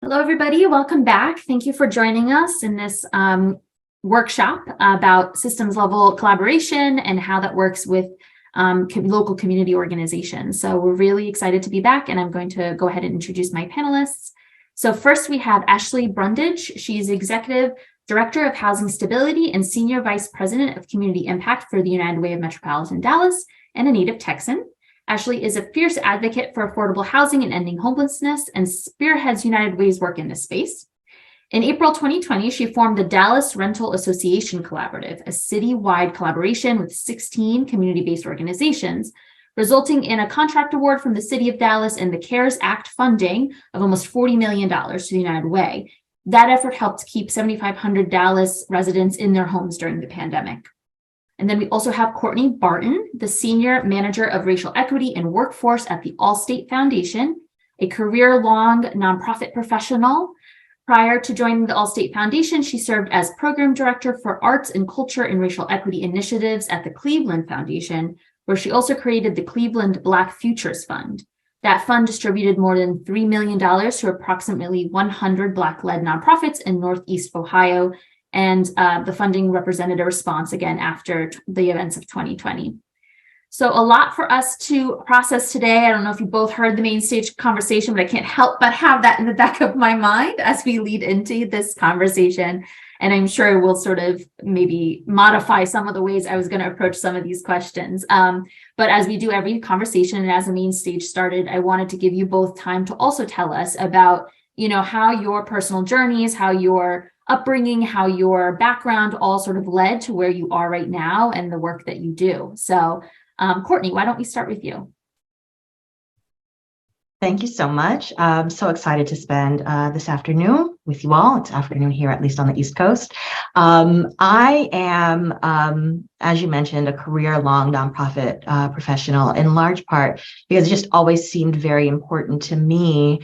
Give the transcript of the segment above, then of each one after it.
Hello, everybody. Welcome back. Thank you for joining us in this workshop about systems level collaboration and how that works with local community organizations. So we're really excited to be back, and I'm going to go ahead and introduce my panelists. So first we have Ashley Brundage. She's Executive Director of Housing Stability and Senior Vice President of Community Impact for the United Way of Metropolitan Dallas and a native Texan. Ashley is a fierce advocate for affordable housing and ending homelessness and spearheads United Way's work in this space. In April 2020, she formed the Dallas Rental Association Collaborative, a citywide collaboration with 16 community-based organizations, resulting in a contract award from the City of Dallas and the CARES Act funding of almost $40 million to the United Way. That effort helped keep 7,500 Dallas residents in their homes during the pandemic. And then we also have Courtenay Barton, the Senior Manager of Racial Equity and Workforce at the Allstate Foundation, a career-long nonprofit professional. Prior to joining the Allstate Foundation, she served as Program Director for Arts and Culture and Racial Equity Initiatives at the Cleveland Foundation, where she also created the Cleveland Black Futures Fund. That fund distributed more than $3 million to approximately 100 Black-led nonprofits in Northeast Ohio, and the funding represented a response again after the events of 2020. So a lot for us to process today. I don't know if you both heard the main stage conversation, but I can't help but have that in the back of my mind as we lead into this conversation. And I'm sure we'll sort of maybe modify some of the ways I was going to approach some of these questions. But as we do every conversation and as the main stage started, I wanted to give you both time to also tell us about, how your personal journeys, how your upbringing, how your background all sort of led to where you are right now and the work that you do. So Courtenay, why don't we start with you? Thank you so much. I'm so excited to spend this afternoon with you all. It's afternoon here, at least on the East Coast. I am, as you mentioned, a career-long nonprofit professional, in large part because it just always seemed very important to me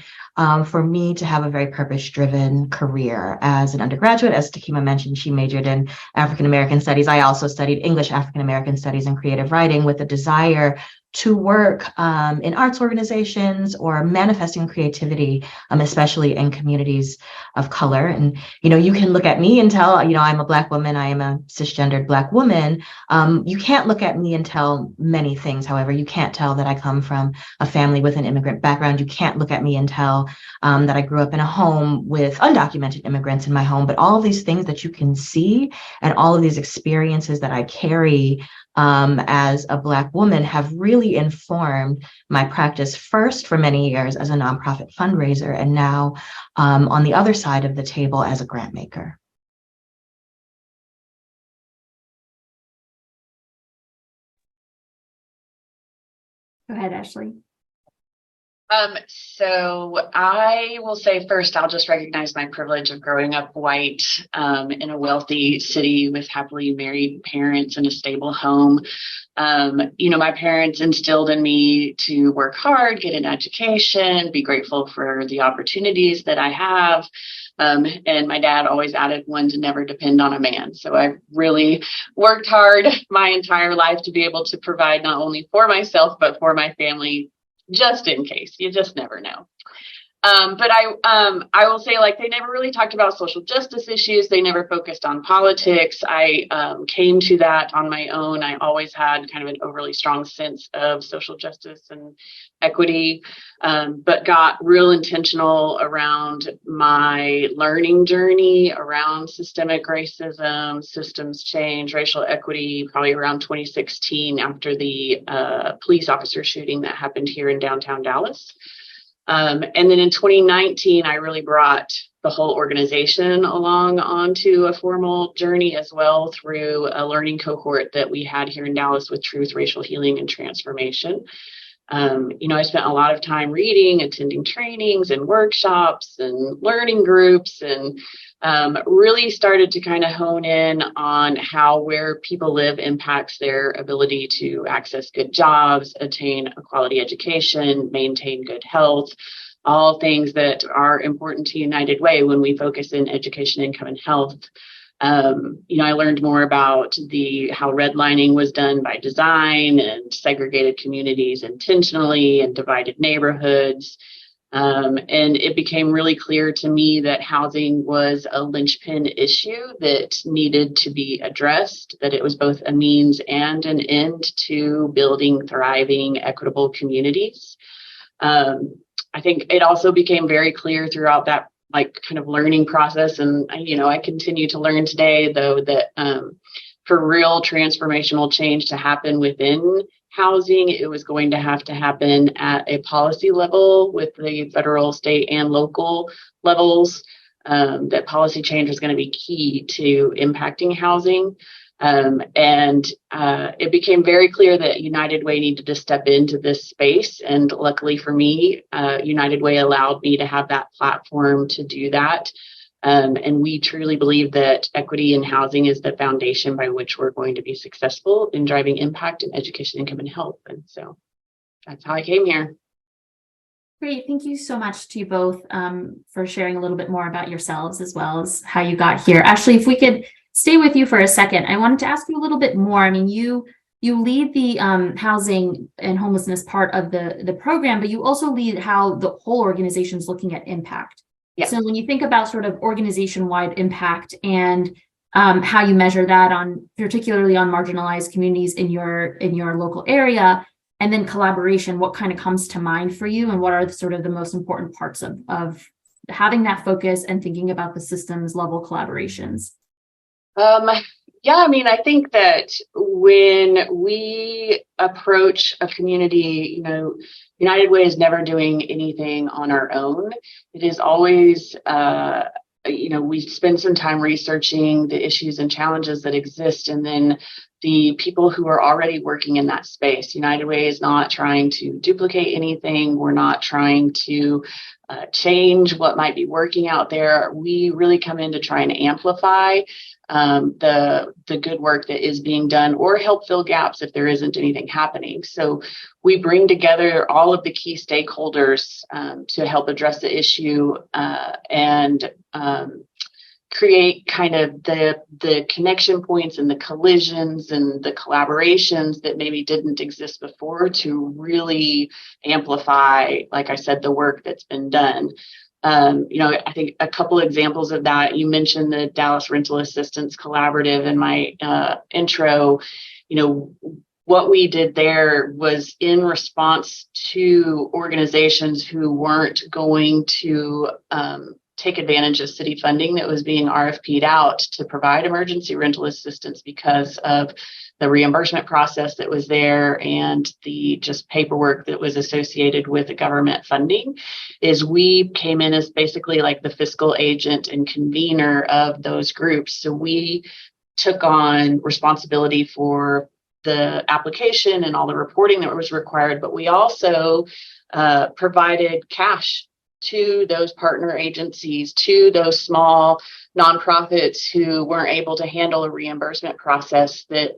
for me to have a very purpose-driven career. As an undergraduate, as Takima mentioned, she majored in African-American studies. I also studied English, African-American studies, and creative writing with a desire to work in arts organizations or manifesting creativity, especially in communities of color. And, you can look at me and tell, I'm a Black woman, I am a cisgendered Black woman. You can't look at me and tell many things. However, you can't tell that I come from a family with an immigrant background. You can't look at me and tell that I grew up in a home with undocumented immigrants in my home. But all of these things that you can see and all of these experiences that I carry as a Black woman have really informed my practice, first for many years as a nonprofit fundraiser, and now on the other side of the table as a grant maker. Go ahead, Ashley. So I will say first, I'll just recognize my privilege of growing up white in a wealthy city with happily married parents and a stable home. My parents instilled in me to work hard, get an education, be grateful for the opportunities that I have. And my dad always added one to never depend on a man. So I really worked hard my entire life to be able to provide not only for myself, but for my family, just in case. You just never know. But I will say, they never really talked about social justice issues. They never focused on politics. I came to that on my own. I always had kind of an overly strong sense of social justice and equity, but got real intentional around my learning journey around systemic racism, systems change, racial equity, probably around 2016 after the police officer shooting that happened here in downtown Dallas. And then in 2019, I really brought the whole organization along onto a formal journey as well through a learning cohort that we had here in Dallas with Truth, Racial Healing, and Transformation. I spent a lot of time reading, attending trainings and workshops and learning groups, and really started to kind of hone in on how where people live impacts their ability to access good jobs, attain a quality education, maintain good health, all things that are important to United Way when we focus in education, income, and health. I learned more about how redlining was done by design and segregated communities intentionally and divided neighborhoods. And it became really clear to me that housing was a linchpin issue that needed to be addressed, that it was both a means and an end to building thriving, equitable communities. I think it also became very clear throughout that kind of learning process. And, I continue to learn today, though, that for real transformational change to happen within housing, it was going to happen at a policy level with the federal, state, and local levels. That policy change was going to be key to impacting housing. It became very clear that United Way needed to step into this space. And luckily for me, United Way allowed me to have that platform to do that. And we truly believe that equity in housing is the foundation by which we're going to be successful in driving impact in education, income, and health. And so that's how I came here. Great. Thank you so much to you both for sharing a little bit more about yourselves as well as how you got here. Ashley, if we could stay with you for a second, I wanted to ask you a little bit more. I mean, you lead the housing and homelessness part of the program, but you also lead how the whole organization is looking at impact. Yeah. So when you think about sort of organization-wide impact and how you measure that particularly on marginalized communities in your local area, and then collaboration, what kind of comes to mind for you, and what are the most important parts of having that focus and thinking about the systems level collaborations? I think that when we approach a community, United Way is never doing anything on our own. It is always, we spend some time researching the issues and challenges that exist, and then the people who are already working in that space. United Way is not trying to duplicate anything. We're not trying to change what might be working out there. We really come in to try and amplify the good work that is being done, or help fill gaps if there isn't anything happening. So we bring together all of the key stakeholders to help address the issue and create kind of the connection points and the collisions and the collaborations that maybe didn't exist before to really amplify, like I said, the work that's been done. I think a couple examples of that, you mentioned the Dallas Rental Assistance Collaborative in my intro. What we did there was in response to organizations who weren't going to take advantage of city funding that was being RFP'd out to provide emergency rental assistance because of the reimbursement process that was there and the just paperwork that was associated with the government funding. Is we came in as basically like the fiscal agent and convener of those groups. So we took on responsibility for the application and all the reporting that was required, but we also provided cash to those partner agencies, to those small nonprofits who weren't able to handle a reimbursement process that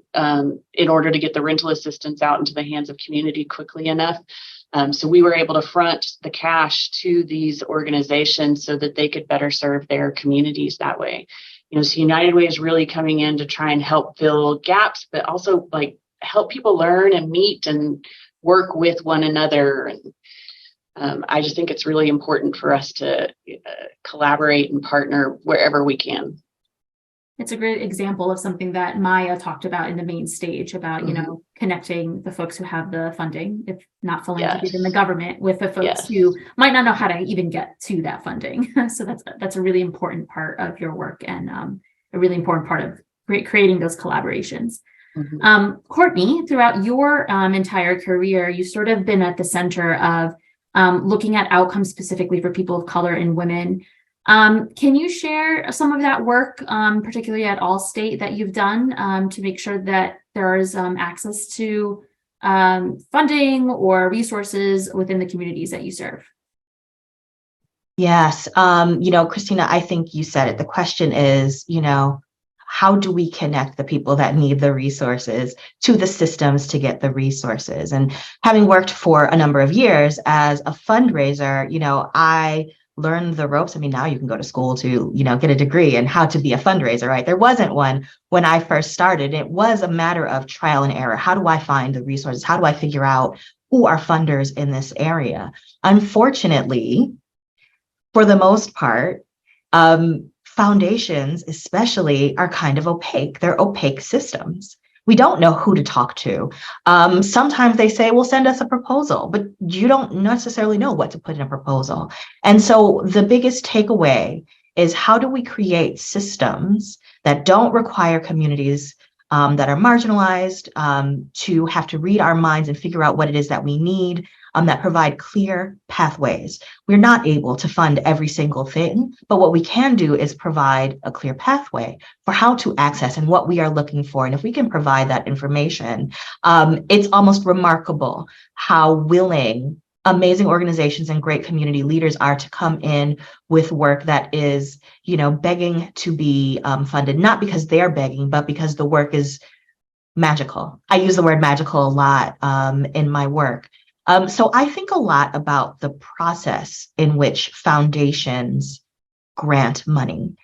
in order to get the rental assistance out into the hands of community quickly enough. So we were able to front the cash to these organizations so that they could better serve their communities that way. So United Way is really coming in to try and help fill gaps, but also help people learn and meet and work with one another. And I just think it's really important for us to collaborate and partner wherever we can. It's a great example of something that Maya talked about in the main stage about, connecting the folks who have the funding, if not philanthropy, then the government, with the folks who might not know how to even get to that funding. So that's a really important part of your work and a really important part of creating those collaborations. Courtenay, throughout your entire career, you've sort of been at the center of looking at outcomes specifically for people of color and women. Can you share some of that work, particularly at Allstate, that you've done to make sure that there is access to funding or resources within the communities that you serve? Yes. Kristina, I think you said it. The question is, how do we connect the people that need the resources to the systems to get the resources? And having worked for a number of years as a fundraiser, I learn the ropes. I mean, now you can go to school to, get a degree in how to be a fundraiser, right? There wasn't one when I first started. It was a matter of trial and error. How do I find the resources? How do I figure out who are funders in this area? Unfortunately, for the most part, foundations especially are kind of opaque. They're opaque systems. We don't know who to talk to. Sometimes they say, well, send us a proposal, but you don't necessarily know what to put in a proposal. And so the biggest takeaway is, how do we create systems that don't require communities that are marginalized to have to read our minds and figure out what it is that we need, that provide clear pathways. We're not able to fund every single thing, but what we can do is provide a clear pathway for how to access and what we are looking for. And if we can provide that information, it's almost remarkable how willing amazing organizations and great community leaders are to come in with work that is, begging to be funded, not because they're begging, but because the work is magical. I use the word magical a lot in my work. So I think a lot about the process in which foundations grant money.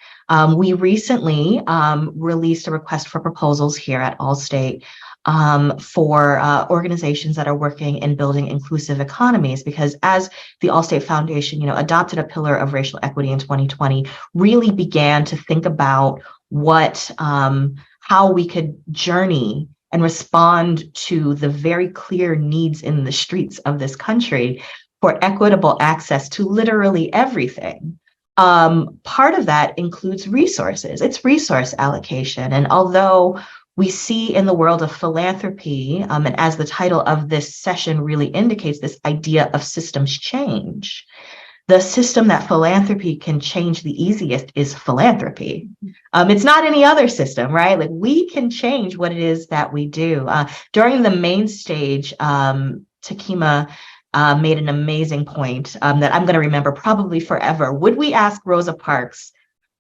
We recently released a request for proposals here at Allstate for organizations that are working in building inclusive economies, because as the Allstate Foundation, adopted a pillar of racial equity in 2020, really began to think about how we could journey and respond to the very clear needs in the streets of this country for equitable access to literally everything. Part of that includes resources. It's resource allocation. And although we see in the world of philanthropy, and as the title of this session really indicates, this idea of systems change, the system that philanthropy can change the easiest is philanthropy. It's not any other system, right? Like, we can change what it is that we do. During the main stage, Takima made an amazing point that I'm going to remember probably forever. Would we ask Rosa Parks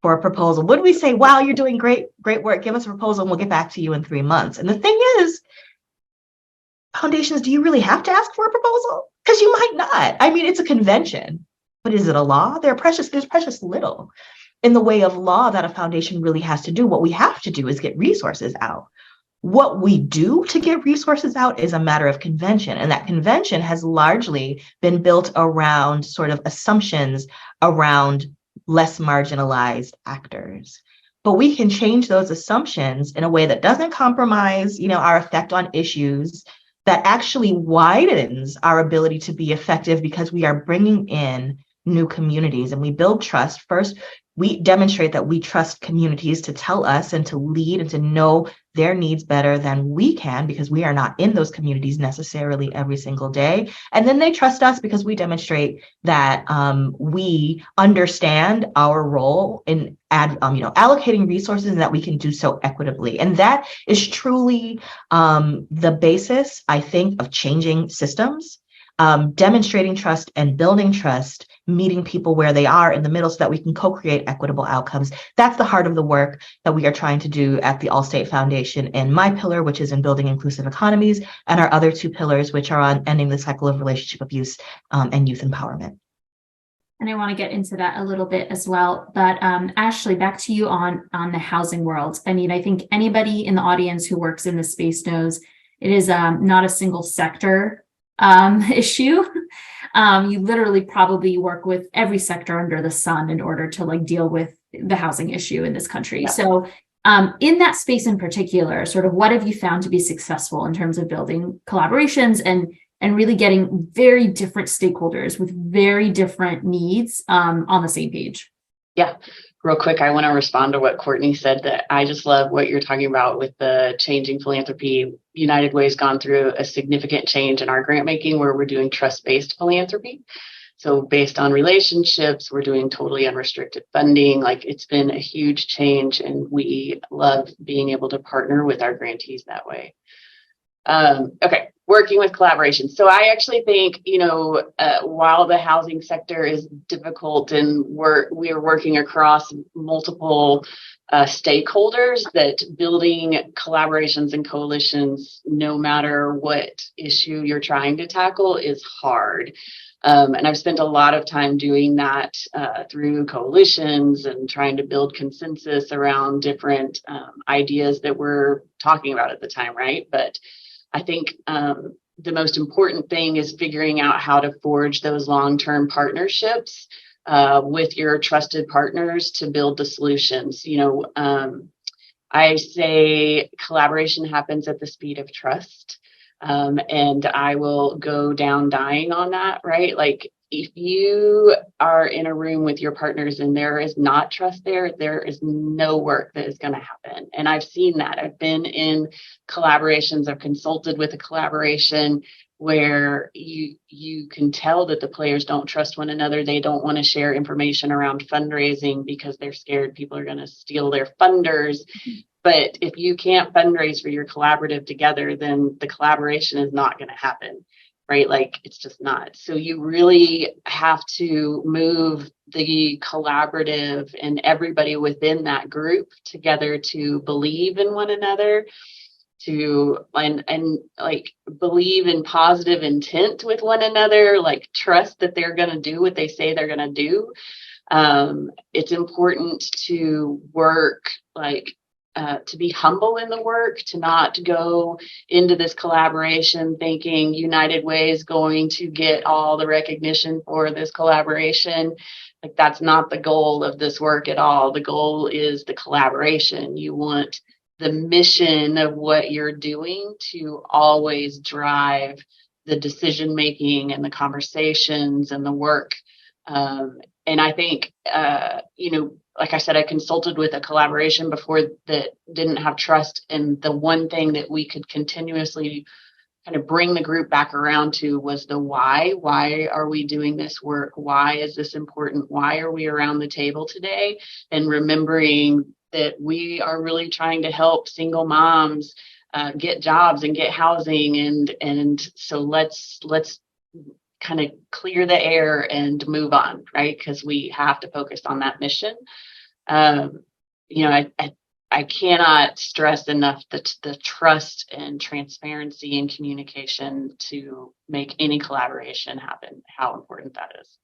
for a proposal? Would we say, wow, you're doing great work, give us a proposal and we'll get back to you in 3 months? And the thing is, foundations, do you really have to ask for a proposal? Because you might not. I mean, it's a convention. But is it a law? There's precious little in the way of law that a foundation really has to do. What we have to do is get resources out. What we do to get resources out is a matter of convention. And that convention has largely been built around sort of assumptions around less marginalized actors. But we can change those assumptions in a way that doesn't compromise, our effect on issues, that actually widens our ability to be effective, because we are bringing in new communities and we build trust. First, we demonstrate that we trust communities to tell us and to lead and to know their needs better than we can, because we are not in those communities necessarily every single day. And then they trust us because we demonstrate that we understand our role in allocating resources, and that we can do so equitably. And that is truly the basis, I think, of changing systems. Demonstrating trust and building trust, meeting people where they are in the middle so that we can co-create equitable outcomes. That's the heart of the work that we are trying to do at the Allstate Foundation in my pillar, which is in building inclusive economies, and our other 2 pillars, which are on ending the cycle of relationship abuse and youth empowerment. And I want to get into that a little bit as well. But Ashley, back to you on the housing world. I mean, I think anybody in the audience who works in this space knows it is not a single sector issue. You literally probably work with every sector under the sun in order to deal with the housing issue in this country. Yeah. So in that space in particular, sort of what have you found to be successful in terms of building collaborations and really getting very different stakeholders with very different needs on the same page? Yeah. Real quick, I want to respond to what Courtenay said, that I just love what you're talking about with the changing philanthropy. United Way's gone through a significant change in our grant making, where we're doing trust-based philanthropy. So based on relationships, we're doing totally unrestricted funding. It's been a huge change, and we love being able to partner with our grantees that way. Okay, working with collaboration. So I actually think, while the housing sector is difficult and we are working across multiple stakeholders, that building collaborations and coalitions, no matter what issue you're trying to tackle, is hard. And I've spent a lot of time doing that through coalitions and trying to build consensus around different ideas that we're talking about at the time, right? But I think the most important thing is figuring out how to forge those long-term partnerships with your trusted partners to build the solutions. I say collaboration happens at the speed of trust. And I will go down dying on that, right? Like, if you are in a room with your partners and there is not trust there is no work that is going to happen. And I've seen that. I've been in collaborations. I've consulted with a collaboration where you can tell that the players don't trust one another. They don't want to share information around fundraising because they're scared people are going to steal their funders. But if you can't fundraise for your collaborative together, then the collaboration is not going to happen, right? Like, it's just not. So you really have to move the collaborative and everybody within that group together to believe in one another, and like believe in positive intent with one another, like trust that they're going to do what they say they're going to do. It's important to work to be humble in the work, to not go into this collaboration thinking United Way is going to get all the recognition for this collaboration. Like, that's not the goal of this work at all. The goal is the collaboration. You want the mission of what you're doing to always drive the decision making and the conversations and the work. And I think, like I said, I consulted with a collaboration before that didn't have trust. And the one thing that we could continuously kind of bring the group back around to was the why. Why are we doing this work? Why is this important? Why are we around the table today? And remembering that we are really trying to help single moms get jobs and get housing. And so let's kind of clear the air and move on, right? Because we have to focus on that mission. I cannot stress enough the trust and transparency and communication to make any collaboration happen, how important that is.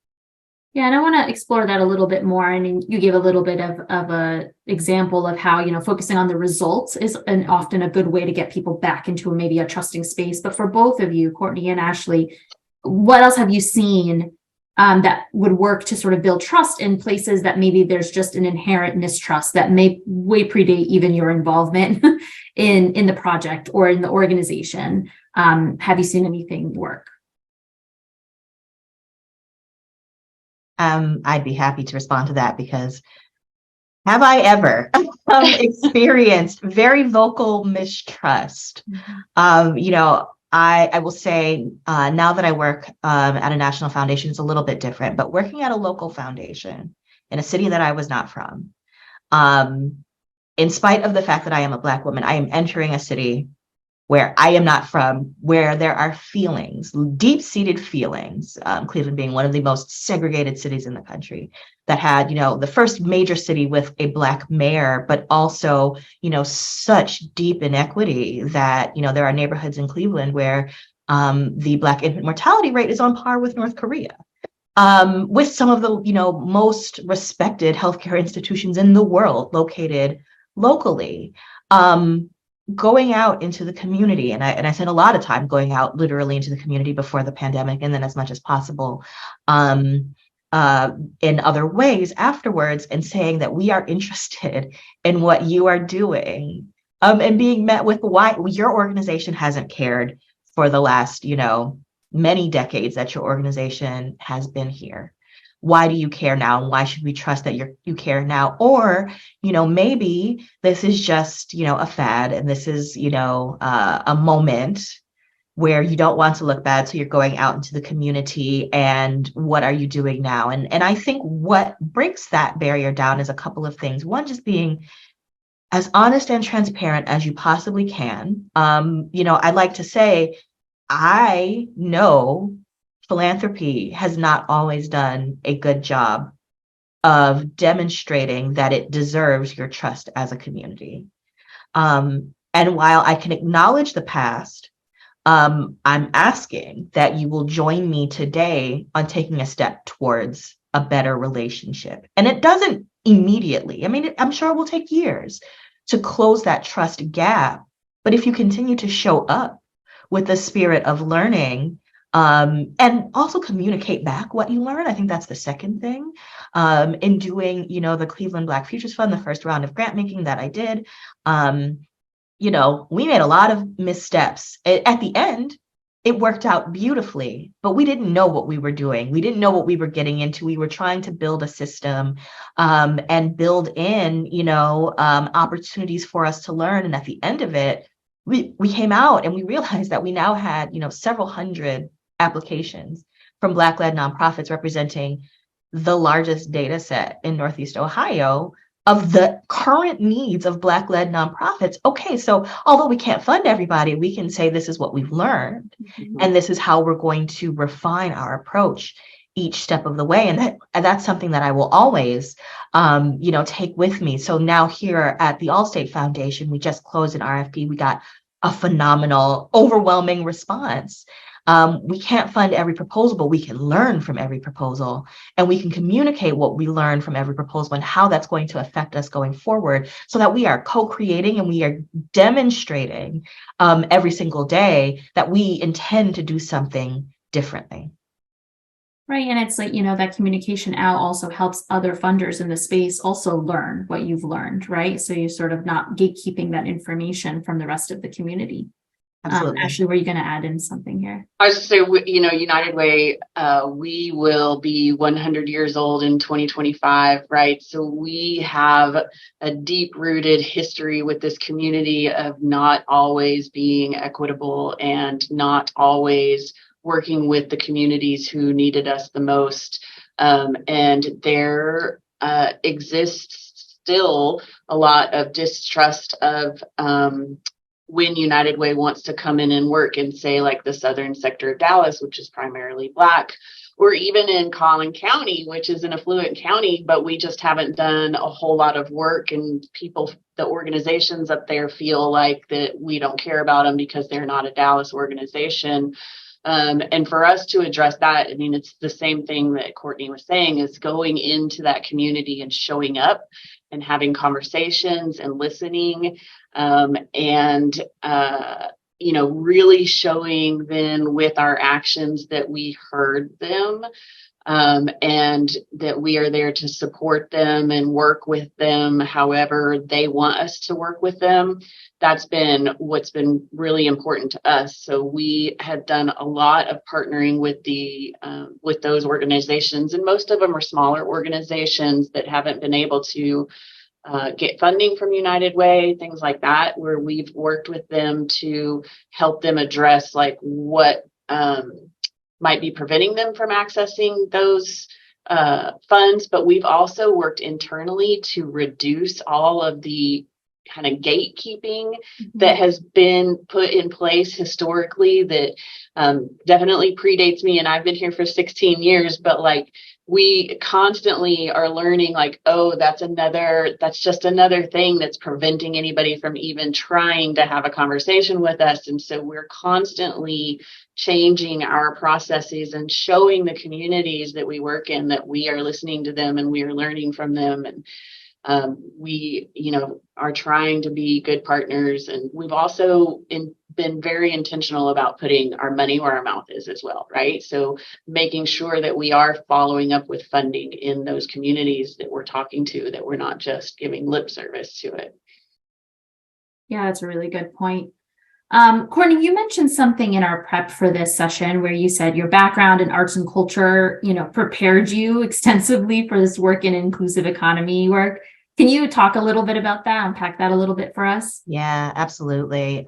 Yeah, and I want to explore that a little bit more. I mean, you gave a little bit of a example of how, focusing on the results is often a good way to get people back into maybe a trusting space. But for both of you, Courtenay and Ashley, what else have you seen that would work to sort of build trust in places that maybe there's just an inherent mistrust that may way predate even your involvement in the project or in the organization? Have you seen anything work? I'd be happy to respond to that, because have I ever experienced very vocal mistrust? I will say now that I work at a national foundation, it's a little bit different, but working at a local foundation in a city that I was not from, in spite of the fact that I am a Black woman, I am entering a city where I am not from, where there are feelings, deep-seated feelings, Cleveland being one of the most segregated cities in the country, that had, the first major city with a Black mayor, but also, such deep inequity that, there are neighborhoods in Cleveland where the Black infant mortality rate is on par with North Korea, with some of the, most respected healthcare institutions in the world located locally. Going out into the community, and I spent a lot of time going out literally into the community before the pandemic, and then as much as possible in other ways afterwards, and saying that we are interested in what you are doing, and being met with why your organization hasn't cared for the last, many decades that your organization has been here. Why do you care now? And why should we trust that you care now? Or, maybe this is just, a fad, and this is, a moment where you don't want to look bad. So you're going out into the community, and what are you doing now? And I think what breaks that barrier down is a couple of things. One, just being as honest and transparent as you possibly can. I like to say, I know philanthropy has not always done a good job of demonstrating that it deserves your trust as a community. And while I can acknowledge the past, I'm asking that you will join me today on taking a step towards a better relationship. And it doesn't immediately, I mean, I'm sure it will take years to close that trust gap. But if you continue to show up with the spirit of learning, and also communicate back what you learn. I think that's the second thing. In doing, the Cleveland Black Futures Fund, the first round of grant making that I did, we made a lot of missteps. At the end, it worked out beautifully, but we didn't know what we were doing. We didn't know what we were getting into. We were trying to build a system and build in, opportunities for us to learn. And at the end of it, we came out and we realized that we now had, several hundred applications from Black-led nonprofits representing the largest data set in Northeast Ohio of the current needs of Black-led nonprofits. Okay, so although we can't fund everybody, we can say this is what we've learned, and this is how we're going to refine our approach each step of the way. And that's something that I will always, take with me. So now here at the Allstate Foundation, we just closed an RFP. We got a phenomenal, overwhelming response. We can't fund every proposal, but we can learn from every proposal, and we can communicate what we learn from every proposal and how that's going to affect us going forward, so that we are co-creating and we are demonstrating every single day that we intend to do something differently. Right. And it's like, that communication out also helps other funders in the space also learn what you've learned, right? So you're sort of not gatekeeping that information from the rest of the community. Absolutely. Ashley, were you going to add in something here? I was just say, United Way, we will be 100 years old in 2025, right? So we have a deep-rooted history with this community of not always being equitable and not always working with the communities who needed us the most. And there exists still a lot of distrust of when United Way wants to come in and work in, say, like the southern sector of Dallas, which is primarily Black, or even in Collin County, which is an affluent county, but we just haven't done a whole lot of work, and the organizations up there feel like that we don't care about them because they're not a Dallas organization. And for us to address that, I mean, it's the same thing that Courtenay was saying, is going into that community and showing up and having conversations and listening, and really showing then with our actions that we heard them, and that we are there to support them and work with them however they want us to work with them. That's been what's been really important to us. So we have done a lot of partnering with those organizations, and most of them are smaller organizations that haven't been able to get funding from United Way, things like that, where we've worked with them to help them address like what might be preventing them from accessing those funds. But we've also worked internally to reduce all of the kind of gatekeeping that has been put in place historically that definitely predates me. And I've been here for 16 years, but like, we constantly are learning like, oh, that's just another thing that's preventing anybody from even trying to have a conversation with us. And so we're constantly changing our processes and showing the communities that we work in that we are listening to them and we are learning from them. And we, are trying to be good partners. And we've also been very intentional about putting our money where our mouth is as well, right? So making sure that we are following up with funding in those communities that we're talking to, that we're not just giving lip service to it. Yeah, that's a really good point. Courtenay, you mentioned something in our prep for this session where you said your background in arts and culture, prepared you extensively for this work in inclusive economy work. Can you talk a little bit about that, unpack that a little bit for us? Yeah, absolutely.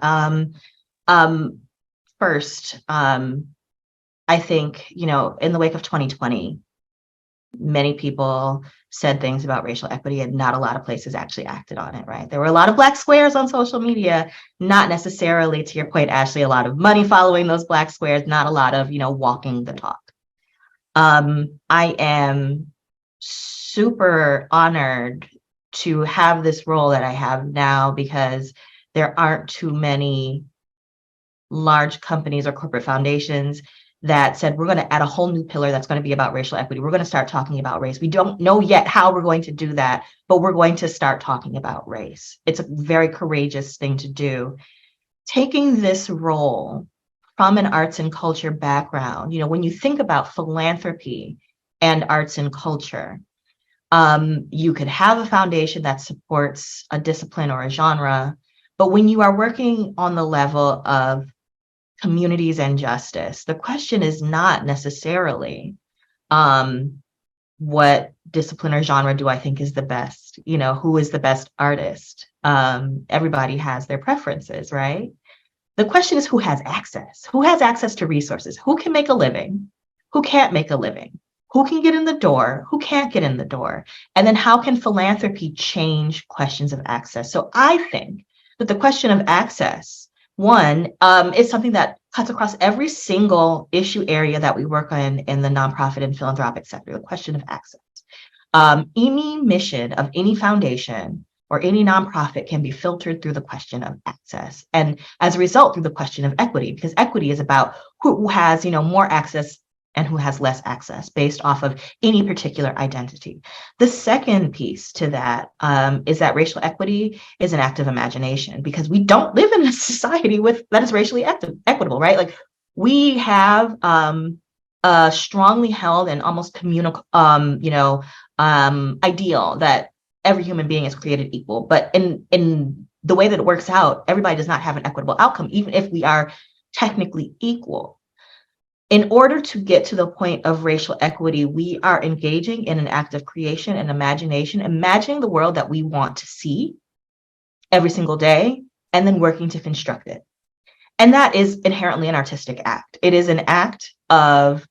First, I think, in the wake of 2020, many people said things about racial equity and not a lot of places actually acted on it, right? There were a lot of black squares on social media, not necessarily, to your point, Ashley, a lot of money following those black squares, not a lot of, walking the talk. I am super honored to have this role that I have now because there aren't too many large companies or corporate foundations that said, we're going to add a whole new pillar that's going to be about racial equity. We're going to start talking about race. We don't know yet how we're going to do that, but we're going to start talking about race. It's a very courageous thing to do. Taking this role from an arts and culture background, when you think about philanthropy and arts and culture, you could have a foundation that supports a discipline or a genre, but when you are working on the level of communities and justice, the question is not necessarily what discipline or genre do I think is the best, who is the best artist. Everybody has their preferences, right? The question is who has access to resources, who can make a living, who can't make a living, who can get in the door, who can't get in the door, and then how can philanthropy change questions of access. So I think that the question of access, one, is something that cuts across every single issue area that we work on in the nonprofit and philanthropic sector, the question of access. Any mission of any foundation or any nonprofit can be filtered through the question of access. And as a result, through the question of equity, because equity is about who has, more access and who has less access based off of any particular identity. The second piece to that is that racial equity is an act of imagination, because we don't live in a society that is racially equitable, right? Like we have a strongly held and almost communal, ideal that every human being is created equal. But in the way that it works out, everybody does not have an equitable outcome, even if we are technically equal. In order to get to the point of racial equity, we are engaging in an act of creation and imagination, imagining the world that we want to see every single day, and then working to construct it. And that is inherently an artistic act. It is an act of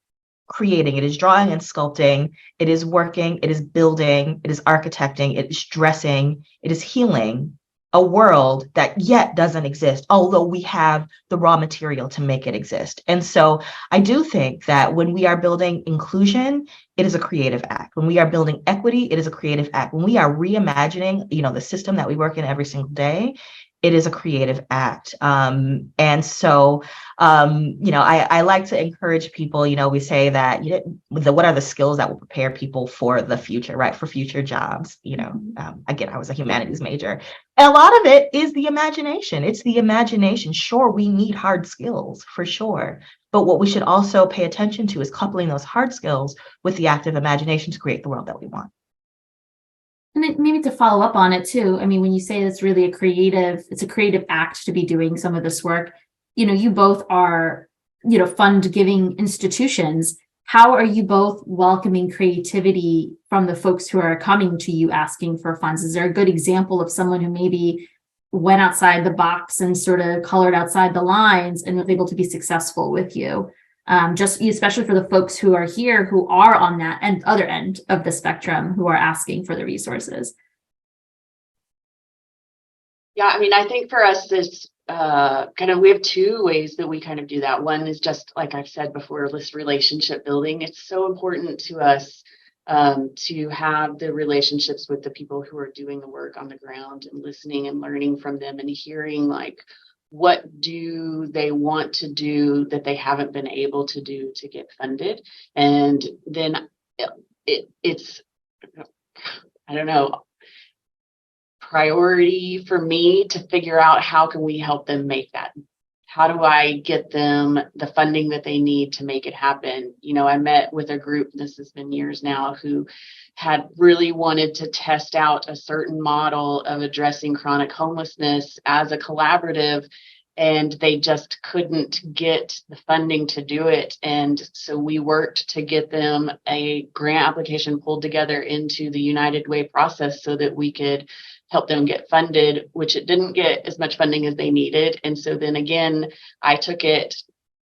creating. It is drawing and sculpting. It is working. It is building. It is architecting. It is dressing. It is healing a world that yet doesn't exist, although we have the raw material to make it exist. And so I do think that when we are building inclusion, it is a creative act. When we are building equity, it is a creative act. When we are reimagining, the system that we work in every single day, it is a creative act. And so, I like to encourage people, we say that, what are the skills that will prepare people for the future, right? For future jobs, again, I was a humanities major. And a lot of it is the imagination. It's the imagination. Sure, we need hard skills for sure. But what we should also pay attention to is coupling those hard skills with the active imagination to create the world that we want. And then maybe to follow up on it too, I mean, when you say it's really a creative act to be doing some of this work, you both are, fund giving institutions. How are you both welcoming creativity from the folks who are coming to you asking for funds? Is there a good example of someone who maybe went outside the box and sort of colored outside the lines and was able to be successful with you? Just especially for the folks who are here, who are on that other end of the spectrum, who are asking for the resources. Yeah, I mean, I think for us, this we have two ways that we kind of do that. One is just like I've said before, this relationship building. It's so important to us to have the relationships with the people who are doing the work on the ground and listening and learning from them and hearing what do they want to do that they haven't been able to do to get funded. And then it's, I don't know, priority for me to figure out how can we help them make that. How do I get them the funding that they need to make it happen? I met with a group, this has been years now, who had really wanted to test out a certain model of addressing chronic homelessness as a collaborative, and they just couldn't get the funding to do it. And so we worked to get them a grant application pulled together into the United Way process so that we could help them get funded, which it didn't get as much funding as they needed. And so then again, I took it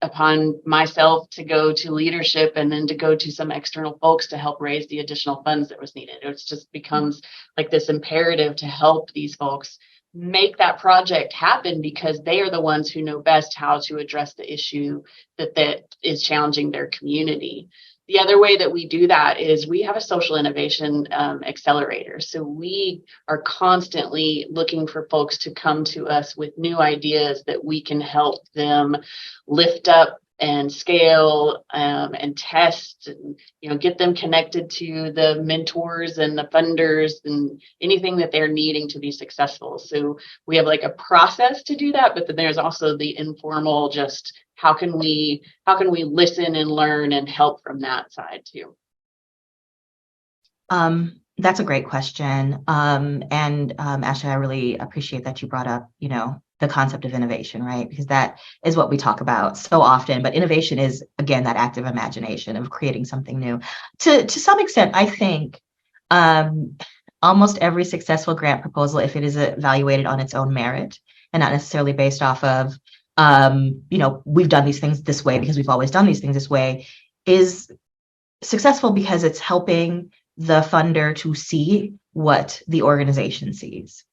upon myself to go to leadership and then to go to some external folks to help raise the additional funds that was needed. It just becomes like this imperative to help these folks make that project happen, because they are the ones who know best how to address the issue that is challenging their community. The other way that we do that is we have a social innovation accelerator. So we are constantly looking for folks to come to us with new ideas that we can help them lift up and scale and test, and get them connected to the mentors and the funders and anything that they're needing to be successful. So we have like a process to do that, but then there's also the informal, just how can we listen and learn and help from that side too. That's a great question. Ashley, I really appreciate that you brought up, the concept of innovation, right? Because that is what we talk about so often. But innovation is, again, that active imagination of creating something new. To some extent, I think almost every successful grant proposal, if it is evaluated on its own merit and not necessarily based off of, we've done these things this way because we've always done these things this way, is successful because it's helping the funder to see what the organization sees.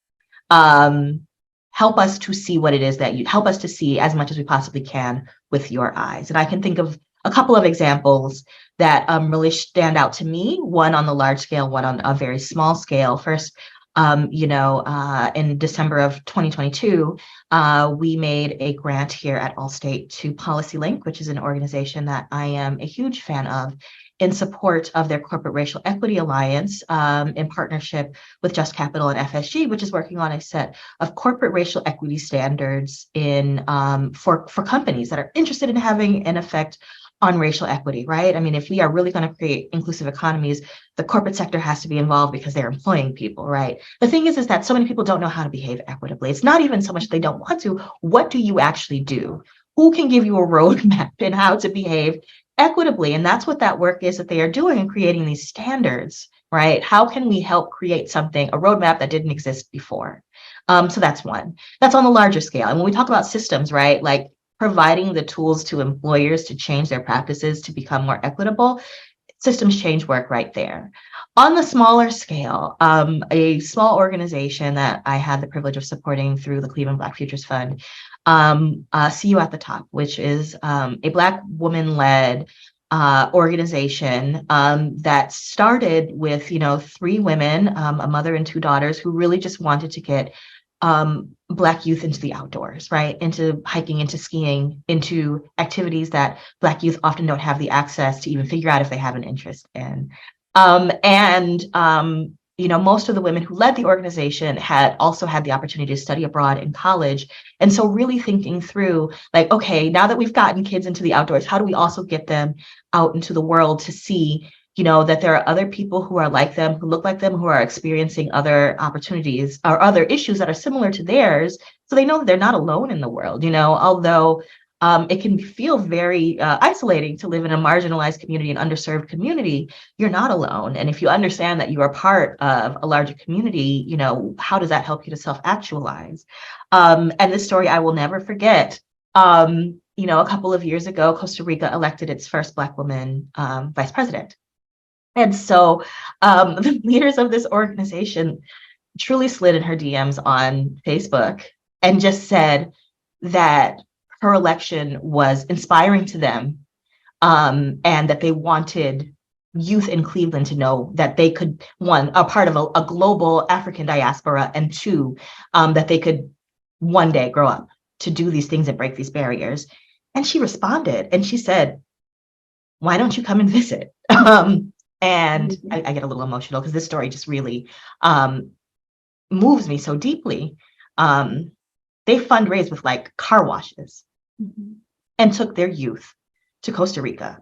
Help us to see what it is that you help us to see as much as we possibly can with your eyes. And I can think of a couple of examples that really stand out to me, one on the large scale, one on a very small scale. First, in December of 2022, we made a grant here at Allstate to PolicyLink, which is an organization that I am a huge fan of, in support of their Corporate Racial Equity Alliance, in partnership with Just Capital and FSG, which is working on a set of corporate racial equity standards for companies that are interested in having an effect on racial equity, right? I mean, if we are really going to create inclusive economies, the corporate sector has to be involved because they're employing people, right? The thing is that so many people don't know how to behave equitably. It's not even so much they don't want to. What do you actually do? Who can give you a roadmap in how to behave equitably? And that's what that work is that they are doing in creating these standards, right? How can we help create something, a roadmap that didn't exist before? So that's one. That's on the larger scale. And when we talk about systems, right, like providing the tools to employers to change their practices to become more equitable, systems change work right there. On the smaller scale, a small organization that I had the privilege of supporting through the Cleveland Black Futures Fund, See You at the Top, which is a Black woman-led organization that started with, 3 women, a mother and 2 daughters, who really just wanted to get Black youth into the outdoors, right? Into hiking, into skiing, into activities that Black youth often don't have the access to even figure out if they have an interest in. Most of the women who led the organization had also had the opportunity to study abroad in college. And so really thinking through, like, okay, now that we've gotten kids into the outdoors, how do we also get them out into the world to see, that there are other people who are like them, who look like them, who are experiencing other opportunities or other issues that are similar to theirs. So they know that they're not alone in the world, although it can feel very isolating to live in a marginalized community, an underserved community. You're not alone. And if you understand that you are part of a larger community, how does that help you to self-actualize? And this story I will never forget. A couple of years ago, Costa Rica elected its first Black woman vice president. And so the leaders of this organization truly slid in her DMs on Facebook and just said that her election was inspiring to them, and that they wanted youth in Cleveland to know that they could, 1, a part of a global African diaspora, and 2, that they could one day grow up to do these things and break these barriers. And she responded and she said, "Why don't you come and visit?" And I get a little emotional because this story just really moves me so deeply. They fundraised with like car washes and took their youth to Costa Rica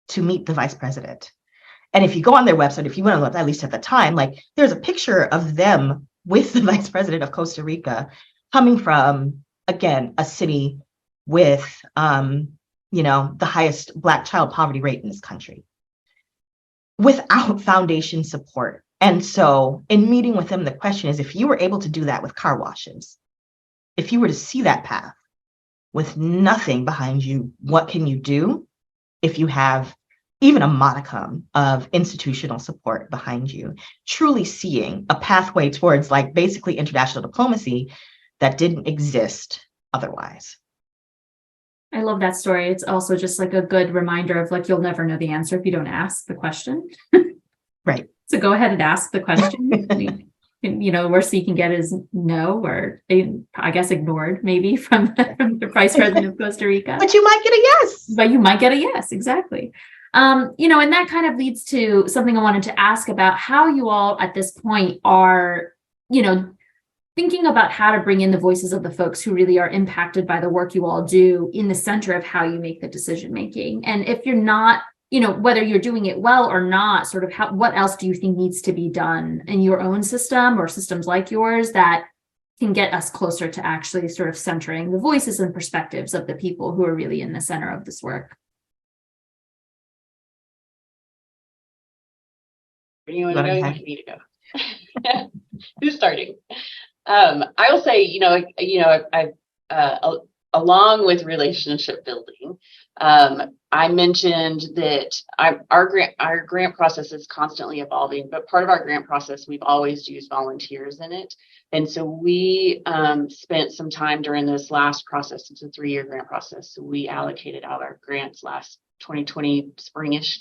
to meet the vice president. And if you go on their website, if you went on the website, at least at the time, like there's a picture of them with the vice president of Costa Rica coming from, again, a city with, the highest Black child poverty rate in this country, without foundation support. And so in meeting with them, the question is, if you were able to do that with car washes, if you were to see that path, with nothing behind you, what can you do if you have even a modicum of institutional support behind you, truly seeing a pathway towards like basically international diplomacy that didn't exist otherwise. I love that story. It's also just like a good reminder of like, you'll never know the answer if you don't ask the question. Right. So go ahead and ask the question. Worst you can get is no, or I guess ignored maybe from the vice president of Costa Rica. But you might get a yes. But you might get a yes, exactly. And that kind of leads to something I wanted to ask about how you all at this point are, thinking about how to bring in the voices of the folks who really are impacted by the work you all do in the center of how you make the decision making. And if you're not, whether you're doing it well or not, sort of what else do you think needs to be done in your own system or systems like yours that can get us closer to actually sort of centering the voices and perspectives of the people who are really in the center of this work? Where do you want to go? You need to go. Who's starting? I will say, along with relationship building, I mentioned that our grant process is constantly evolving, but part of our grant process, we've always used volunteers in it. And so we spent some time during this last process. It's a 3-year grant process. So we allocated out our grants last 2020 springish.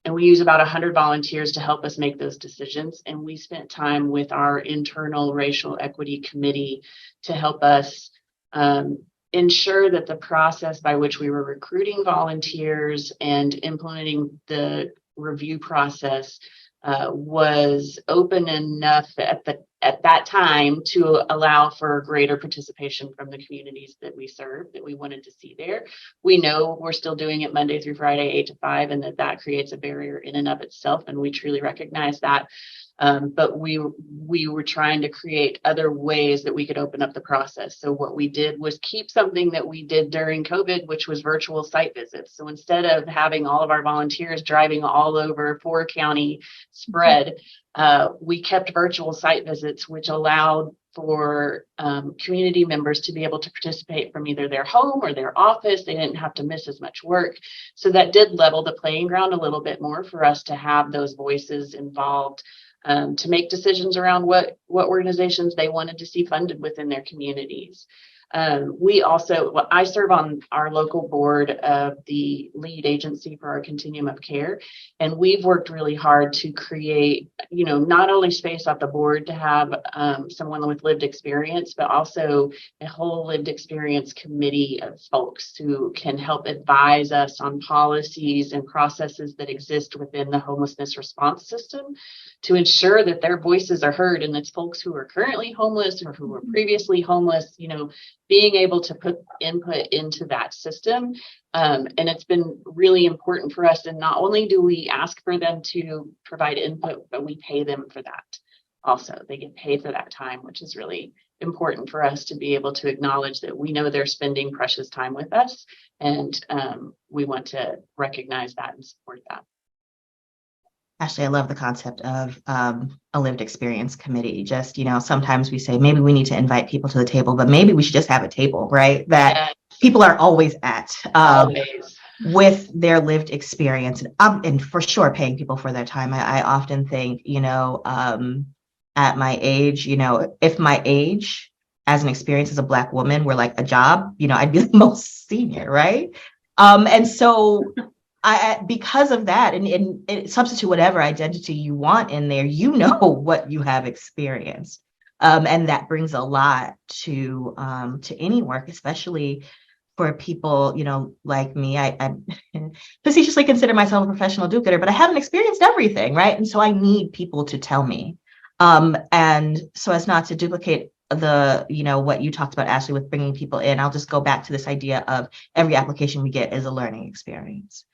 And we use about 100 volunteers to help us make those decisions. And we spent time with our internal racial equity committee to help us ensure that the process by which we were recruiting volunteers and implementing the review process was open enough at that time to allow for greater participation from the communities that we serve, that we wanted to see there. We know we're still doing it Monday through Friday, 8 to 5, and that creates a barrier in and of itself, and we truly recognize that. But we were trying to create other ways that we could open up the process. So what we did was keep something that we did during COVID, which was virtual site visits. So instead of having all of our volunteers driving all over 4-county spread, we kept virtual site visits, which allowed for community members to be able to participate from either their home or their office. They didn't have to miss as much work. So that did level the playing ground a little bit more for us to have those voices involved, to make decisions around what organizations they wanted to see funded within their communities. I serve on our local board of the lead agency for our continuum of care, and we've worked really hard to create, not only space at the board to have someone with lived experience, but also a whole lived experience committee of folks who can help advise us on policies and processes that exist within the homelessness response system to ensure that their voices are heard, and it's folks who are currently homeless or who were previously homeless, being able to put input into that system. And it's been really important for us. And not only do we ask for them to provide input, but we pay them for that. Also, they get paid for that time, which is really important for us to be able to acknowledge that we know they're spending precious time with us. And we want to recognize that and support that. Actually, I love the concept of a lived experience committee. Just, sometimes we say maybe we need to invite people to the table, but maybe we should just have a table, right? That people are always at with their lived experience, and for sure paying people for their time. I often think, at my age, if my age as an experience as a Black woman were like a job, I'd be the most senior, right? And so because of that, and substitute whatever identity you want in there, what you have experienced, and that brings a lot to any work, especially for people like me. I facetiously consider myself a professional do-gooder, but I haven't experienced everything, right? And so I need people to tell me, and so as not to duplicate the what you talked about, Ashley, with bringing people in, I'll just go back to this idea of every application we get is a learning experience.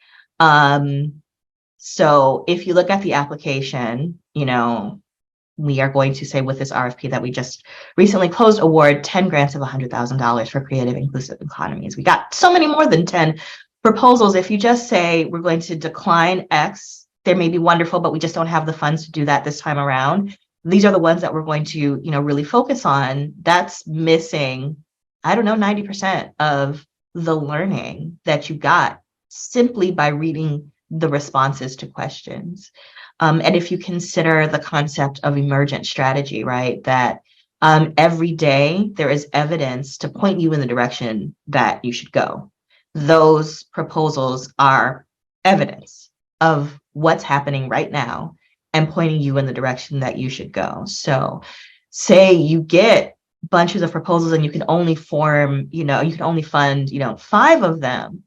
So if you look at the application, we are going to say with this RFP that we just recently closed, award 10 grants of $100,000 for creative inclusive economies. We got so many more than 10 proposals. If you just say we're going to decline X, they may be wonderful, but we just don't have the funds to do that this time around. These are the ones that we're going to, really focus on. That's missing I don't know, 90% of the learning that you got simply by reading the responses to questions. And if you consider the concept of emergent strategy, right, that every day there is evidence to point you in the direction that you should go. Those proposals are evidence of what's happening right now and pointing you in the direction that you should go. So say you get bunches of proposals and you can only fund, 5 of them.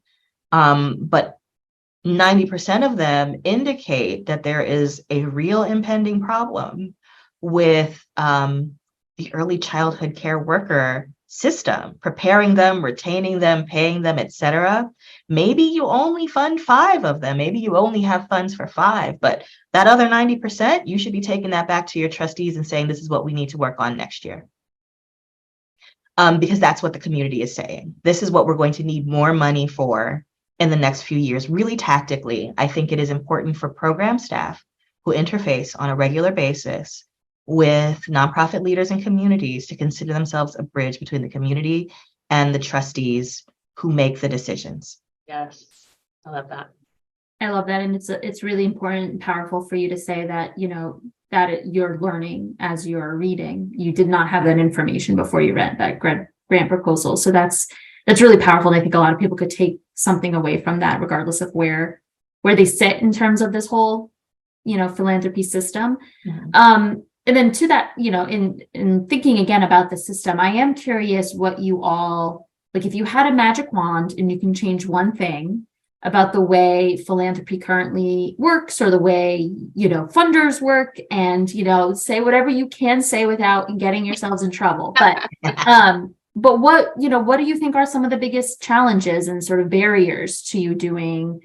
But 90% of them indicate that there is a real impending problem with the early childhood care worker system, preparing them, retaining them, paying them, etc. Maybe you only fund 5 of them. Maybe you only have funds for 5, but that other 90%, you should be taking that back to your trustees and saying, this is what we need to work on next year. Because that's what the community is saying. This is what we're going to need more money for in the next few years. Really tactically, I think it is important for program staff who interface on a regular basis with nonprofit leaders and communities to consider themselves a bridge between the community and the trustees who make the decisions. Yes, I love that. I love that. And it's really important and powerful for you to say that, that you're learning as you're reading. You did not have that information before you read that grant proposal. So that's really powerful. And I think a lot of people could take something away from that, regardless of where they sit in terms of this whole, philanthropy system. Mm-hmm. And then to that, in thinking again about the system, I am curious what you all, like if you had a magic wand and you can change one thing about the way philanthropy currently works or the way, funders work and, say whatever you can say without getting yourselves in trouble. But what do you think are some of the biggest challenges and sort of barriers to you doing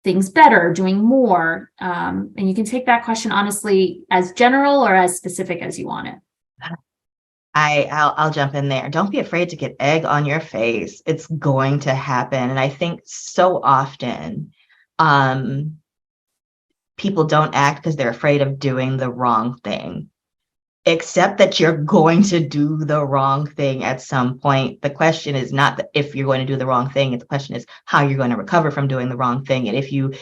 things better, doing more? And you can take that question honestly as general or as specific as you want it. I'll jump in there. Don't be afraid to get egg on your face. It's going to happen. And I think so often people don't act because they're afraid of doing the wrong thing. Accept that you're going to do the wrong thing at some point. The question is not if you're going to do the wrong thing. The question is how you're going to recover from doing the wrong thing. And if you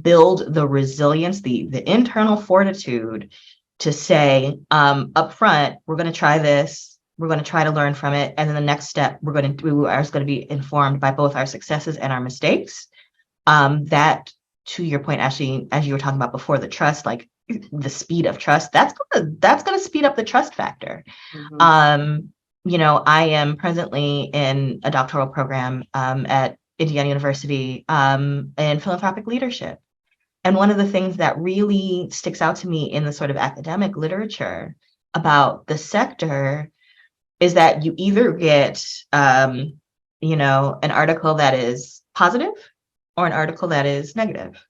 build the resilience, the internal fortitude to say up front, we're going to try this, we're going to try to learn from it. And then the next step we are going to be informed by both our successes and our mistakes. That, to your point, Ashley, as you were talking about before, the trust, like the speed of trust, that's going to speed up the trust factor. Mm-hmm. I am presently in a doctoral program at Indiana University in philanthropic leadership. And one of the things that really sticks out to me in the sort of academic literature about the sector is that you either get, an article that is positive or an article that is negative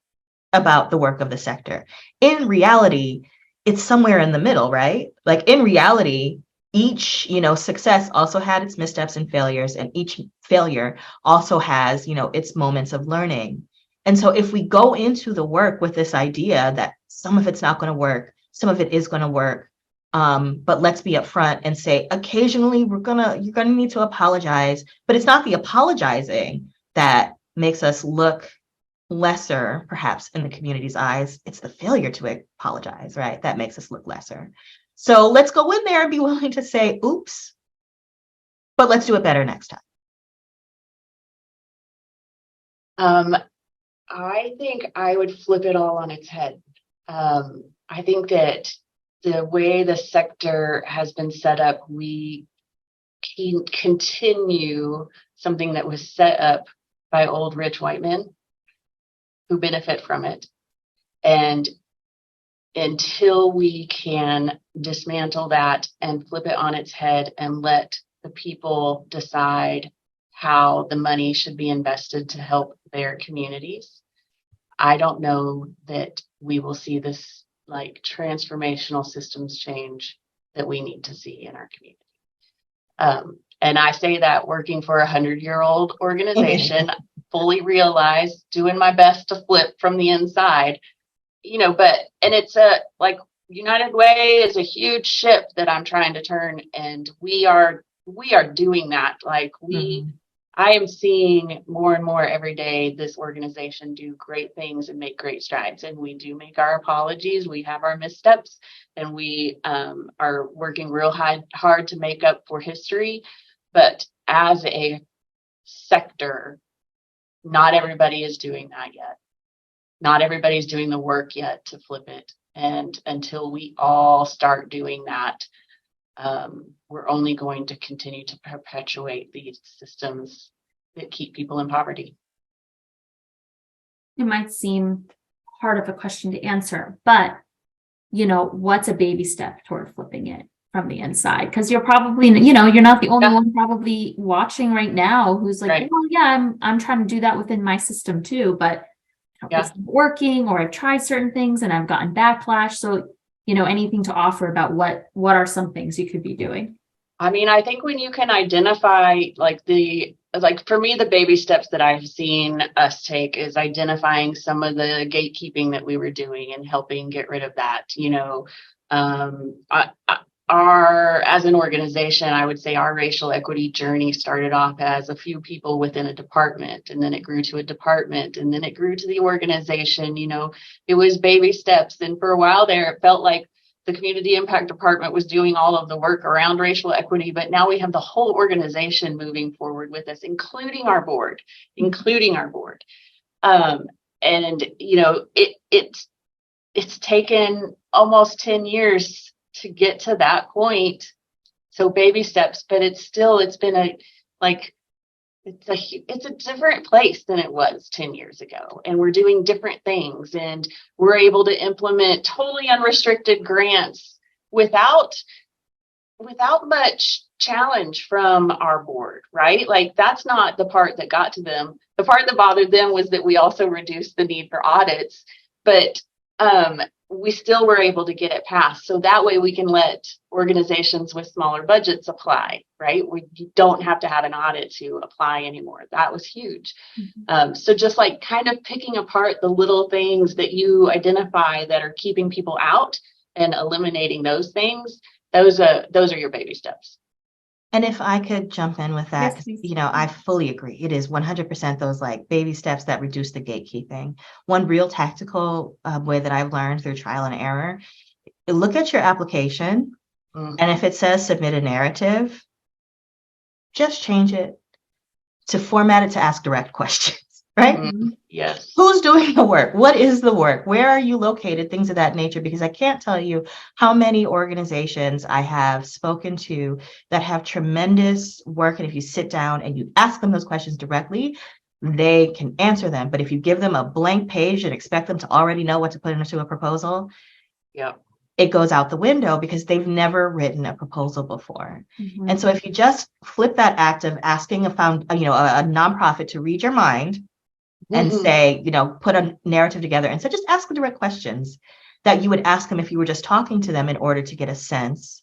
about the work of the sector. In reality, it's somewhere in the middle, right? Like in reality, each, success also had its missteps and failures, and each failure also has, its moments of learning. And so if we go into the work with this idea that some of it's not going to work, some of it is going to work, but let's be upfront and say, occasionally you're going to need to apologize, but it's not the apologizing that makes us look lesser, perhaps in the community's eyes. It's the failure to apologize, right? That makes us look lesser. So let's go in there and be willing to say, oops, but let's do it better next time. I think I would flip it all on its head. I think that the way the sector has been set up, we can continue something that was set up by old rich white men who benefit from it. And until we can dismantle that and flip it on its head and let the people decide how the money should be invested to help their communities, I don't know that we will see this like transformational systems change that we need to see in our community. And I say that working for a 100-year-old organization, fully realized, doing my best to flip from the inside, and it's like United Way is a huge ship that I'm trying to turn, and we are we are doing that. Like I am seeing more and more every day this organization do great things and make great strides. And we do make our apologies. We have our missteps, and we are working real hard to make up for history. But as a sector, not everybody is doing that yet. Not everybody's doing the work yet to flip it. And until we all start doing that, we're only going to continue to perpetuate these systems that keep people in poverty. It might seem hard of a question to answer, but what's a baby step toward flipping it from the inside? Because you're probably, you're not the only one probably watching right now who's like, right. well, yeah, I'm trying to do that within my system too, but it's not working, or I've tried certain things and I've gotten backlash. So, anything to offer about what are some things you could be doing? I mean, I think when you can identify for me, the baby steps that I've seen us take is identifying some of the gatekeeping that we were doing and helping get rid of that. As an organization, I would say our racial equity journey started off as a few people within a department, and then it grew to a department, and then it grew to the organization. It was baby steps. And for a while there, it felt like the community impact department was doing all of the work around racial equity, but now we have the whole organization moving forward with us, including our board. And it's taken almost 10 years to get to that point. So baby steps, but it's been it's a different place than it was 10 years ago. And we're doing different things, and we're able to implement totally unrestricted grants without much challenge from our board, right? Like, that's not the part that got to them. The part that bothered them was that we also reduced the need for audits, but we still were able to get it passed. So that way we can let organizations with smaller budgets apply, right? You don't have to have an audit to apply anymore. That was huge. So just like kind of picking apart the little things that you identify that are keeping people out and eliminating those things, those are your baby steps. And if I could jump in with that, Yes, I fully agree. It is 100% those like baby steps that reduce the gatekeeping. One real tactical way that I've learned through trial and error, look at your application, and if it says submit a narrative, just change it to format it to ask direct questions, right? Yes. Who's doing the work? What is the work? Where are you located? Things of that nature, because I can't tell you how many organizations I have spoken to that have tremendous work. And if you sit down and you ask them those questions directly, they can answer them. But if you give them a blank page and expect them to already know what to put into a proposal, it goes out the window because they've never written a proposal before. And so if you just flip that act of asking a nonprofit to read your mind and say, put a narrative together, and so just ask the direct questions that you would ask them if you were just talking to them in order to get a sense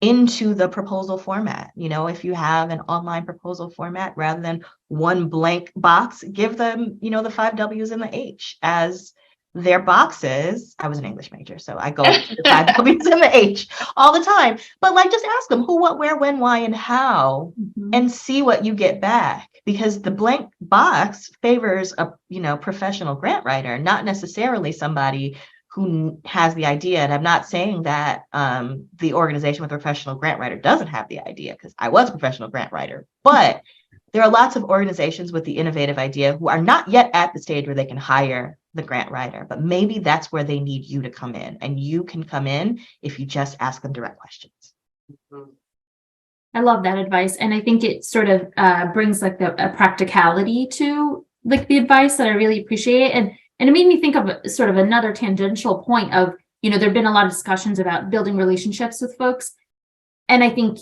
into the proposal format. If you have an online proposal format, rather than one blank box, give them, the 5 W's and the H as their boxes. I was an English major, so I go to the 5 W's and the H all the time. But just ask them who, what, where, when, why, and how, and see what you get back. Because the blank box favors a professional grant writer, not necessarily somebody who has the idea. And I'm not saying that the organization with a professional grant writer doesn't have the idea, because I was a professional grant writer. But there are lots of organizations with the innovative idea who are not yet at the stage where they can hire the grant writer. But maybe that's where they need you to come in. And you can come in if you just ask them direct questions. I love that advice. And I think it sort of brings a practicality to the advice that I really appreciate. And it made me think of sort of another tangential point of, there've been a lot of discussions about building relationships with folks. And I think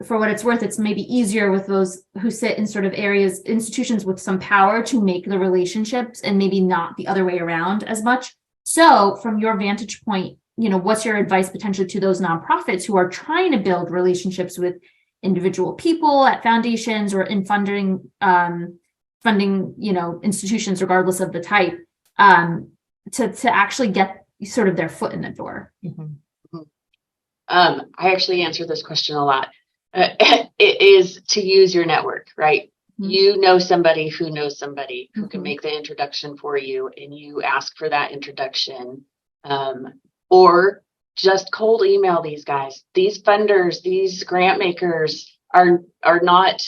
for what it's worth, it's maybe easier with those who sit in sort of institutions with some power to make the relationships, and maybe not the other way around as much. So from your vantage point, what's your advice potentially to those nonprofits who are trying to build relationships with individual people at foundations or in funding, institutions, regardless of the type, to actually get sort of their foot in the door? I actually answer this question a lot. it is to use your network, right? Mhm. You know somebody who knows somebody who can Mhm. make the introduction for you, and you ask for that introduction. Or just cold email these guys. These funders, these grant makers are not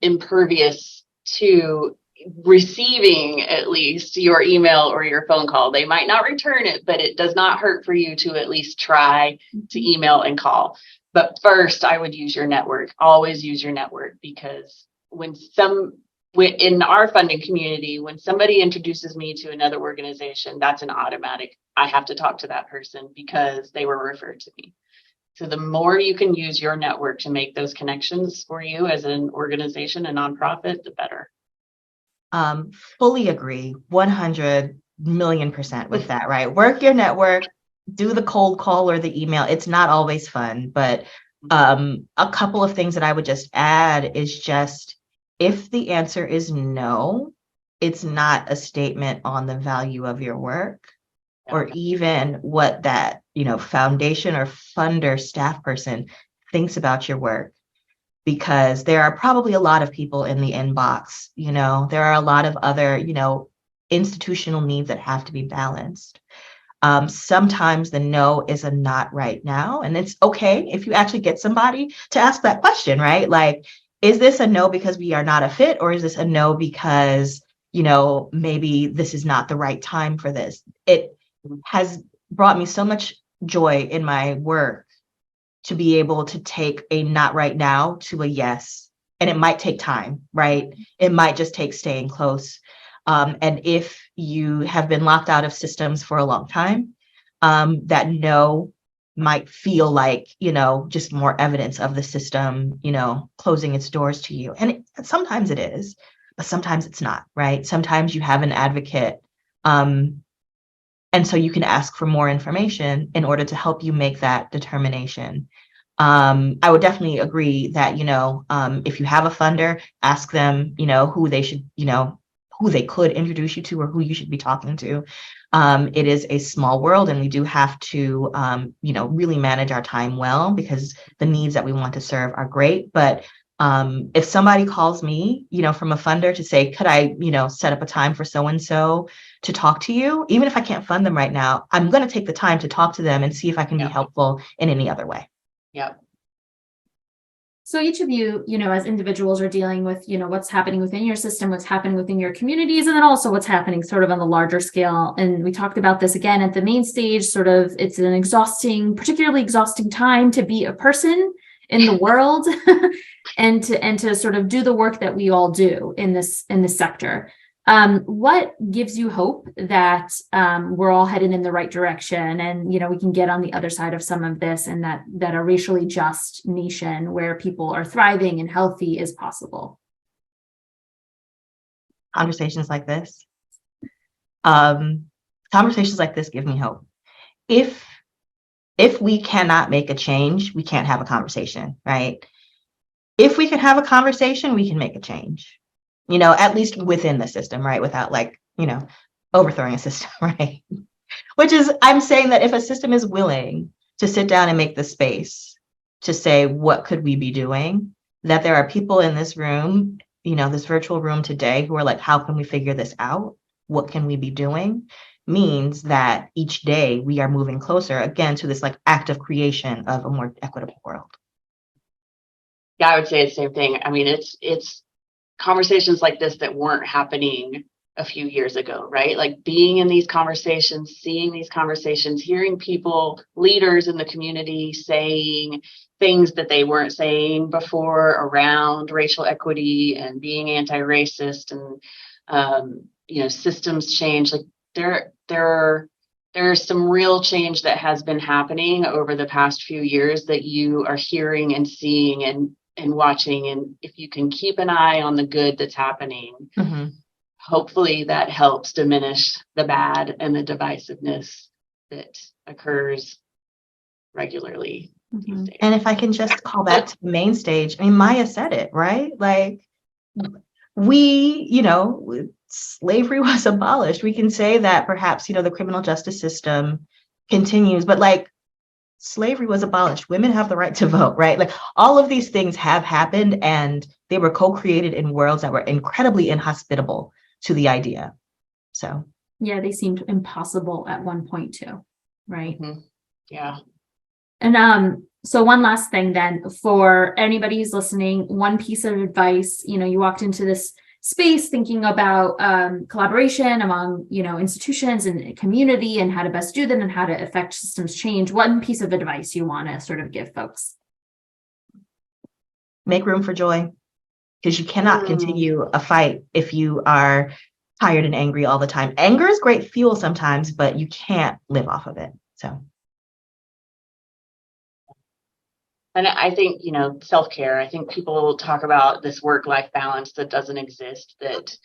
impervious to receiving at least your email or your phone call. They might not return it, but it does not hurt for you to at least try to email and call. But first, I would use your network. Always use your network, because in our funding community, when somebody introduces me to another organization, that's an automatic. I have to talk to that person because they were referred to me. So the more you can use your network to make those connections for you as an organization, a nonprofit, the better. Fully agree, 100 million% with that, right? Work your network, do the cold call or the email. It's not always fun, but a couple of things that I would just add is just, if the answer is no, it's not a statement on the value of your work or even what that, foundation or funder staff person thinks about your work. Because there are probably a lot of people in the inbox, there are a lot of other, institutional needs that have to be balanced. Sometimes the no is a not right now. And it's okay if you actually get somebody to ask that question, right? Like, is this a no because we are not a fit? Or is this a no because, maybe this is not the right time for this? It has brought me so much joy in my work to be able to take a not right now to a yes. And it might take time, right? It might just take staying close. And if you have been locked out of systems for a long time, that no might feel like, just more evidence of the system, closing its doors to you. And sometimes it is, but sometimes it's not, right? Sometimes you have an advocate. And so you can ask for more information in order to help you make that determination. I would definitely agree that, if you have a funder, ask them, who they should, who they could introduce you to or who you should be talking to. It is a small world, and we do have to, really manage our time well, because the needs that we want to serve are great. But if somebody calls me, from a funder to say, could I, set up a time for so-and-so to talk to you, even if I can't fund them right now, I'm going to take the time to talk to them and see if I can be helpful in any other way. Yeah. So each of you, as individuals are dealing with, what's happening within your system, what's happening within your communities, and then also what's happening sort of on the larger scale. And we talked about this again at the main stage, sort of, it's an particularly exhausting time to be a person in the world and to sort of do the work that we all do in this sector. What gives you hope that we're all headed in the right direction, and we can get on the other side of some of this, and that a racially just nation where people are thriving and healthy is possible? Conversations like this. Conversations like this give me hope. If we cannot make a change, we can't have a conversation, right? If we can have a conversation, we can make a change. At least within the system, right? Without overthrowing a system, right? Which is, I'm saying that if a system is willing to sit down and make the space to say, what could we be doing? That there are people in this room, this virtual room today, who are like, how can we figure this out? What can we be doing? Means that each day we are moving closer again to this active creation of a more equitable world. Yeah, I would say the same thing. I mean, it's conversations like this that weren't happening a few years ago, right? Like being in these conversations, seeing these conversations, hearing people, leaders in the community saying things that they weren't saying before around racial equity and being anti-racist, and systems change. Like there's some real change that has been happening over the past few years that you are hearing and seeing and watching. And if you can keep an eye on the good that's happening, hopefully that helps diminish the bad and the divisiveness that occurs regularly these days. And if I can just call back to the main stage, I mean, Maya said it, right? Like, slavery was abolished. We can say that perhaps, the criminal justice system continues, but slavery was abolished. Women have the right to vote, right? Like all of these things have happened, and they were co-created in worlds that were incredibly inhospitable to the idea. So yeah, they seemed impossible at one point too, right? Mm-hmm. Yeah. And so one last thing then, for anybody who's listening, one piece of advice, you walked into this space thinking about collaboration among, institutions and community and how to best do that and how to affect systems change. One piece of advice you want to sort of give folks? Make room for joy, because you cannot continue a fight if you are tired and angry all the time. Anger is great fuel sometimes, but you can't live off of it. So. And I think, self-care, I think people talk about this work-life balance that doesn't exist, that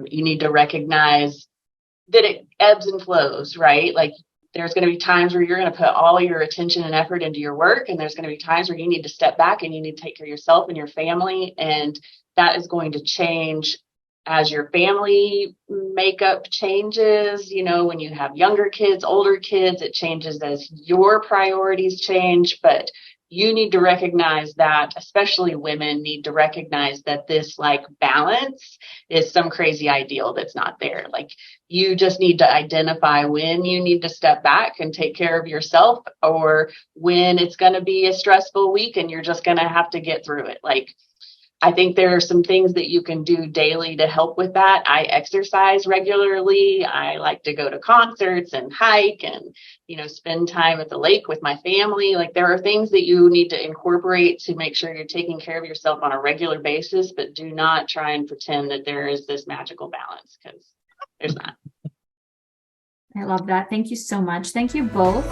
you need to recognize that it ebbs and flows, right? Like there's going to be times where you're going to put all your attention and effort into your work, and there's going to be times where you need to step back and you need to take care of yourself and your family. And that is going to change as your family makeup changes. When you have younger kids, older kids, it changes as your priorities change. But you need to recognize that, especially women need to recognize that this like balance is some crazy ideal that's not there. Like you just need to identify when you need to step back and take care of yourself, or when it's going to be a stressful week and you're just going to have to get through it. Like, I think there are some things that you can do daily to help with that. I exercise regularly. I like to go to concerts and hike and, spend time at the lake with my family. Like there are things that you need to incorporate to make sure you're taking care of yourself on a regular basis, but do not try and pretend that there is this magical balance, because there's not. I love that. Thank you so much. Thank you both.